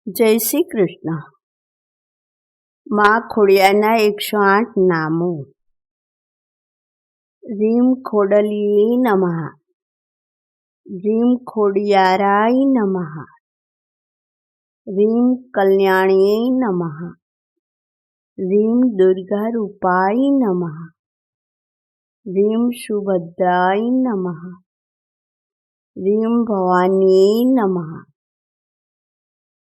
જય શ્રી કૃષ્ણ. માં ખોડિયારના 108 નામો. રીમ ખોડલીએ નમઃ. રીમ ખોડિયારાય નમઃ. રીમ કલ્યાણીએ નમઃ. રીમ દુર્ગા રૂપાય નમઃ. રીમ સુભદ્રાય નમઃ. રીમ ભવાનીએ નમઃ.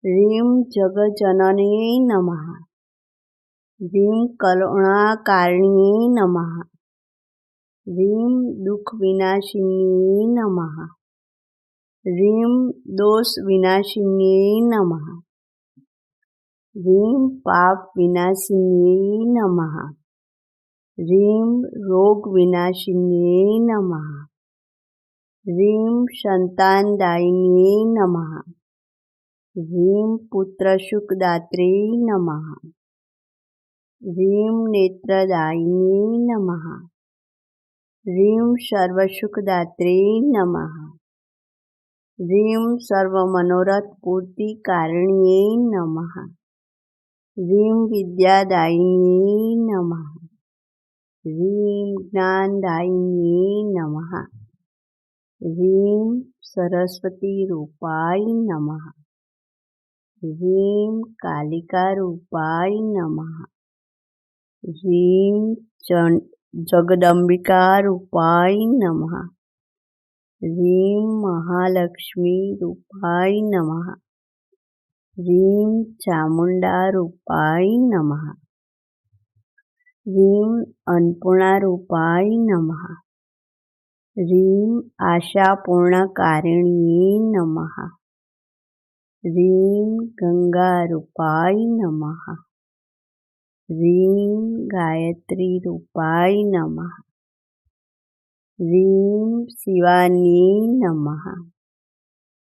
રીમ જગજનને નમઃ. રીમ કરુણાકારિણીએ નમઃ. રીમ દુઃખ વિનાશિન્યે નમઃ. રીમ દોષ વિનાશિન્યે નમઃ. રીમ પાપ વિનાશિન્યે નમઃ. રીમ રોગ વિનાશિન્યે નમઃ. રીમ સંતાનદાયિન્યે નમઃ. રીમ પુત્રસુખદાત્રે નમઃ. રીમ નેત્રદાયિન્યે નમઃ. રીમ સર્વસુખદાત્રે નમઃ. રીમ સર્વમનોરથ પૂર્તિકારિણ્યે નમઃ. રીમ વિદ્યાદાયિન્યે નમઃ. રીમ જ્ઞાનદાયિન્યે નમઃ. રીમ સરસ્વતી રૂપાય નમઃ. રીમ કાલિકા રૂપાય નમઃ. રીમ જગદંબિકા રૂપાય નમઃ. રીમ મહાલક્ષ્મી રૂપાય નમઃ. રીમ ચામુંડા રૂપાય નમઃ. રીમ અન્નપૂર્ણા રૂપાય નમઃ. રીમ આશાપૂર્ણકારિણીએ નમઃ. રીમ ગંગા રૂપાય નમઃ. રીમ ગાયત્રી રૂપાય નમઃ. રીમ શિવાન્યે નમઃ.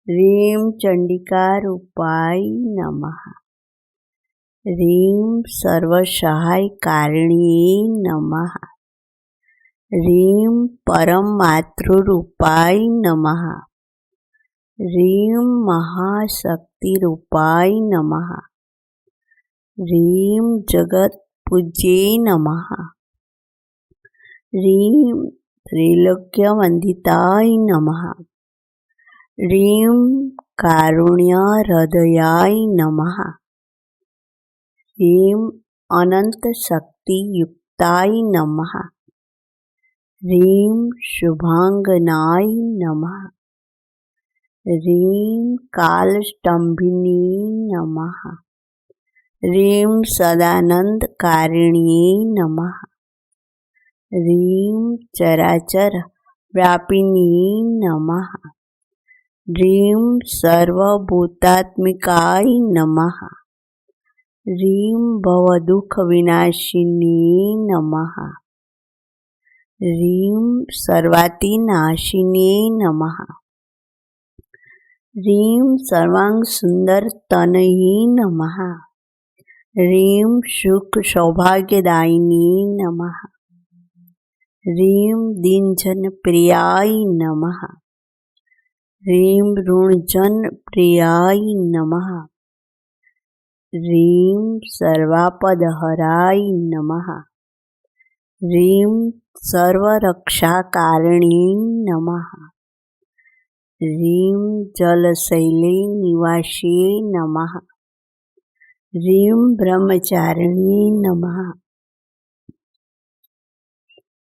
રીમ ચંડિકા રૂપાય નમઃ. રીમ સર્વસહાયકારિણીએ નમઃ. રીમ પરમ માતૃરૂપાય નમઃ. રીમ મહાશક્તિરૂપાય નમઃ. રીમ જગત પૂજ્યે નમઃ. રીમ ત્રિલોક્યવંદિતાય નમઃ. રીમ કારુણ્ય હૃદયાય નમઃ. રીમ અનંત શક્તિયુક્તાય નમઃ. રીમ શુભાંગનાય નમઃ. રીમ કાલસ્તંભિની નમઃ. રીમ સદાનંદકારિણીએ નમઃ. રીમ ચરાચર વ્યાપિની નમઃ. રીમ સર્વભૂતાત્મિકાય નમઃ. રીમ ભવદુઃખ વિનાશિની નમઃ. રીમ સર્વાતિનાશિન્યે નમઃ. રીમ સર્વાંગ સુંદર તનયે નમઃ. રીમ સુખ સૌભાગ્યદાયિની નમઃ. રીમ દીનજન પ્રિયાય નમઃ. રીમ ઋણજન પ્રિયાય નમઃ. રીમ સર્વાપદહરાય નમઃ. રીમ સર્વરક્ષાકારિણી નમઃ. રીમ જલશૈલે નિવાસ્યે નમઃ. રીમ બ્રહ્મચારિણીએ નમઃ.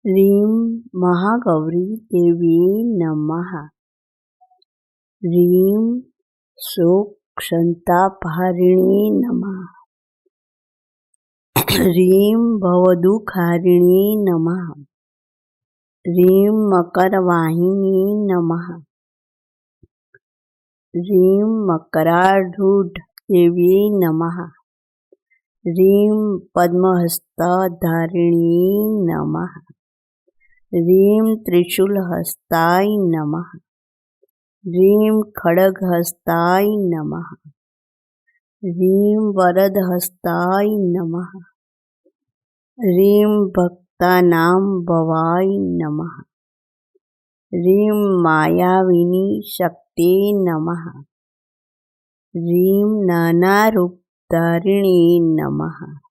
રીમ મહાગૌરી દેવીએ નમઃ. રીમ શોક સંતાપહારિણીએ નમઃ. રીમ ભવદુઃખહારિણીએ નમઃ. રીમ મકરવાહિનીએ નમઃ. રીમ મકરારૂઢ દેવીએ નમઃ. રીમ પદ્મહસ્તધારિણીએ નમઃ. રીમ ત્રિશૂલહસ્તાય નમઃ. રીમ ખડગહસ્તાય નમઃ. રીમ વરદહસ્તાય નમઃ. રીમ ભક્તાનાં ભવાય નમઃ. રીમ માયાવિની શક્તિએ નમઃ. ह्रीं नानारूपधारिणी नमः।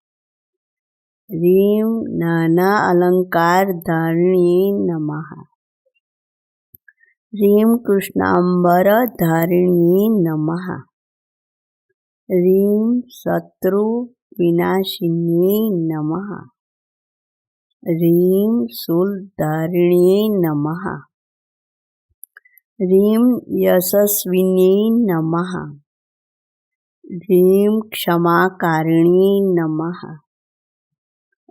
ह्रीं नाना अलंकारधारिणी नमः। ह्रीं कृष्णांबरधारिणी नमः। ह्रीं शत्रुविनाशिनी नमः। ह्रीं शूलधारिणी नमः। ह्रीं यशस्विनी नमः। ह्रीं क्षमाकारिणी नमः।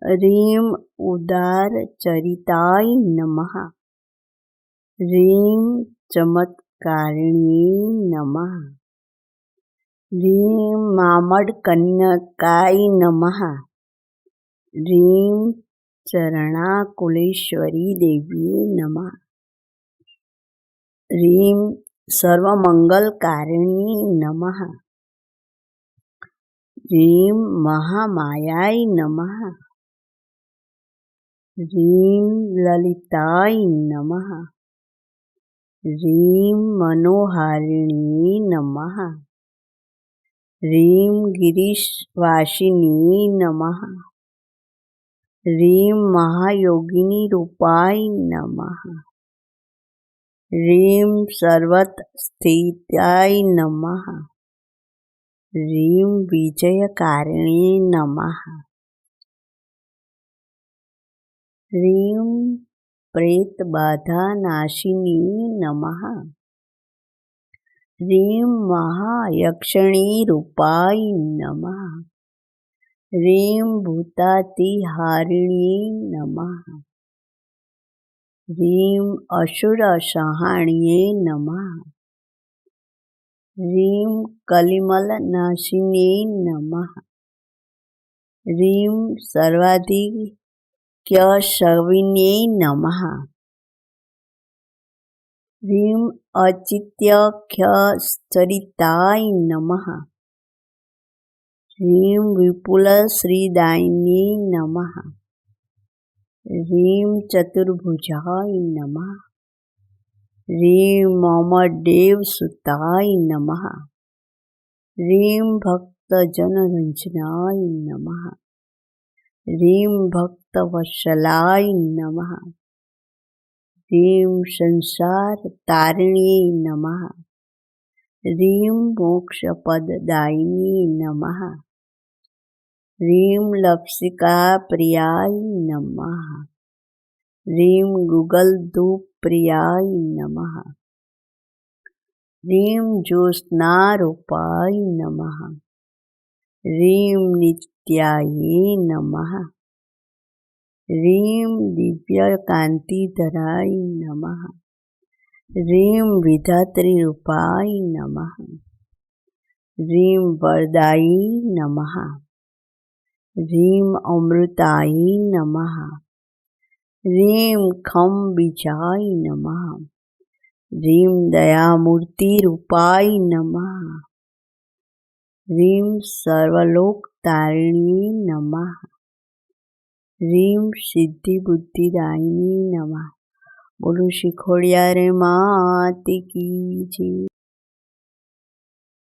ह्रीं उदारचरिताय नमः। ह्रीं चमत्कारिणी नमः। ह्रीं मामडकन्यकाय नमः। ह्रीं चरणाकुलेश्वरी देवी नमः। ह्रीं सर्वमंगलकारिणी नमः। ह्रीं महामायाय नमः। ह्रीं ललिताय नमः। ह्रीं मनोहारिणी नमः। ह्रीं गिरीशवासिनी नमः। ह्रीं महायोगिनी रूपाय नमः। ह्रीं सर्वतस्थिताय नमः। ह्रीं विजयकारिणी नमः। ह्रीं प्रेतबाधानाशिनी नमः। ह्रीं महायक्षिणी रूपाय नमः। ह्रीं भूतातिहारिणी नमः। ह्रीं असुरसंहारिण्ये नमः। ह्रीं कलिमलनाशिनी नमः। ह्रीं सर्वाधिक्यशविन्ये नमः। ह्रीं अचित्यख्यचरिताय नमः। ह्रीं विपुलश्रीदायिनी नमः। ह्रीं चतुर्भुजाय नमः। ह्रीं ममदेवसुताय नमः। ह्रीं भक्तजनरञ्जनाय नमः। ह्रीं भक्तवत्सलाय नमः। ह्रीं संसारतारिण्यै नमः। ह्रीं मोक्षपददायिनी नमः। ह्रीं लक्षिकाप्रियाय नमः। ह्रीं गुगलधूपप्रियाय नमः। ह्रीं ज्योत्स्नारूपाय नमः। ह्रीं नित्यायै नमः। ह्रीं दिव्यकान्तिधराय नमः। ह्रीं विधात्रीरूपाय नमः। ह्रीं वरदायै नमः। ह्रीं अमृतायै नमः। ह्रीं खम्बीजाय नमः। ह्रीं दयामूर्तिरूपाय नमः। ह्रीं सर्वलोकतारिणी नमः। ह्रीं सिद्धिबुद्धिदायिनी नमः। बोलो श्री खोड़ियार मात की जय।